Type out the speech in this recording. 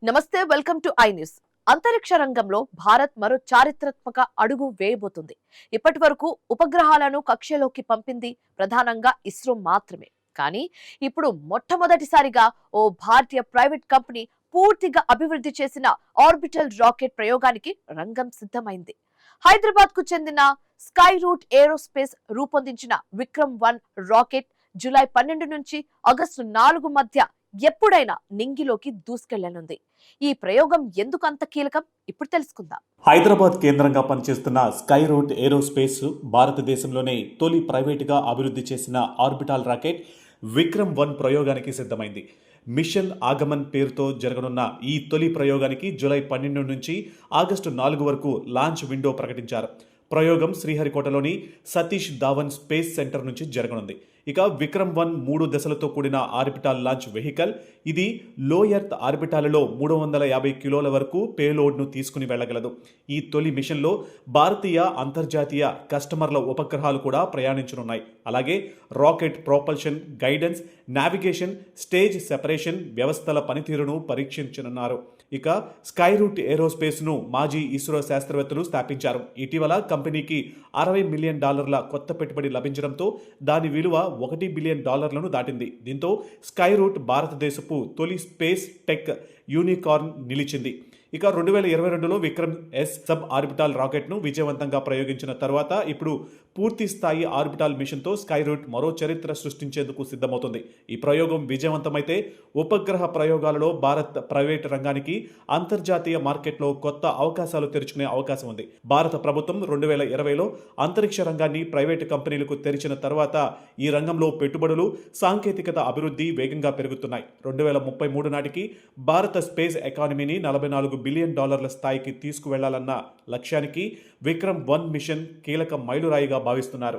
నమస్తే, welcome to I news. అంతరిక్ష రంగంలో భారత్ మరో చారిత్రాత్మక అడుగు వేయబోతుంది. ఇప్పటి వరకు ఉపగ్రహాలను కక్షలోకి పంపింది ప్రధానంగా ఇస్రో మాత్రమే. కానీ ఇప్పుడు మొట్టమొదటిసారిగా ఓ భారతీయ ప్రైవేట్ కంపెనీ పూర్తిగా అభివృద్ధి చేసిన ఆర్బిటల్ రాకెట్ ప్రయోగానికి రంగం సిద్ధమైంది. హైదరాబాద్ కు చెందిన స్కై రూట్ ఏరోస్పేస్ రూపొందించిన విక్రమ్-1 రాకెట్ జూలై 12 నుంచి ఆగస్టు 4 మధ్య ఎప్పుడైనా నింగిలోకి దూసుకెళ్లనుంది. ఈ ప్రయోగం ఎందుకంత కీలకం ఇప్పుడు తెలుసుకుందాం. హైదరాబాద్ కేంద్రంగా పనిచేస్తున్న స్కై రూట్ ఏరోస్పేస్ భారతదేశంలోనే తొలి ప్రైవేటుగా అభివృద్ధి చేసిన ఆర్బిటాల్ రాకెట్ విక్రమ్-1 ప్రయోగానికి సిద్ధమైంది. మిషన్ ఆగమన్ పేరుతో జరగనున్న ఈ తొలి ప్రయోగానికి జూలై 12 నుంచి ఆగస్టు 4 వరకు లాంచ్ విండో ప్రకటించారు. ప్రయోగం శ్రీహరికోటలోని సతీష్ ధావన్ స్పేస్ సెంటర్ నుంచి జరగనుంది. ఇక విక్రమ్-1 3 దశలతో కూడిన ఆర్బిటాల్ లాంచ్ వెహికల్. ఇది లో ఎర్త్ ఆర్బిటాలలో 350 కిలోల వరకు పేలోడ్ను తీసుకుని వెళ్లగలదు. ఈ తొలి మిషన్లో భారతీయ అంతర్జాతీయ కస్టమర్ల ఉపగ్రహాలు కూడా ప్రయాణించనున్నాయి. అలాగే rocket propulsion, guidance, navigation, stage separation వ్యవస్థల పనితీరును పరీక్షించనున్నారు. ఇక స్కై రూట్ ఏరోస్పేస్ ను మాజీ ఇస్రో శాస్త్రవేత్తలు స్థాపించారు. ఇటీవల కంపెనీకి $60 మిలియన్ కొత్త పెట్టుబడి లభించడంతో దాని విలువ $1 బిలియన్ దాటింది. దీంతో స్కై రూట్ భారతదేశపు తొలి స్పేస్ టెక్ యూనికార్న్ నిలిచింది. ఇక 2022లో విక్రమ్-S సబ్ ఆర్బిటాల్ రాకెట్ను విజయవంతంగా ప్రయోగించిన తర్వాత ఇప్పుడు పూర్తి స్థాయి ఆర్బిటాల్ మిషన్తో స్కై రూట్ మరో చరిత్ర సృష్టించేందుకు సిద్ధమవుతుంది. ఈ ప్రయోగం విజయవంతమైతే ఉపగ్రహ ప్రయోగాలలో భారత్ ప్రైవేట్ రంగానికి అంతర్జాతీయ మార్కెట్లో కొత్త అవకాశాలు తెరుచుకునే అవకాశం ఉంది. భారత ప్రభుత్వం 2020లో అంతరిక్ష రంగాన్ని ప్రైవేటు కంపెనీలకు తెరిచిన తర్వాత ఈ రంగంలో పెట్టుబడులు, సాంకేతికత అభివృద్ధి వేగంగా పెరుగుతున్నాయి. 2033 నాటికి భారత స్పేస్ ఎకానమీని $44 బిలియన్ స్థాయికి తీసుకువెళ్లాలన్న లక్ష్యానికి విక్రమ్-1 మిషన్ కీలక మైలురాయిగా భావిస్తున్నారు.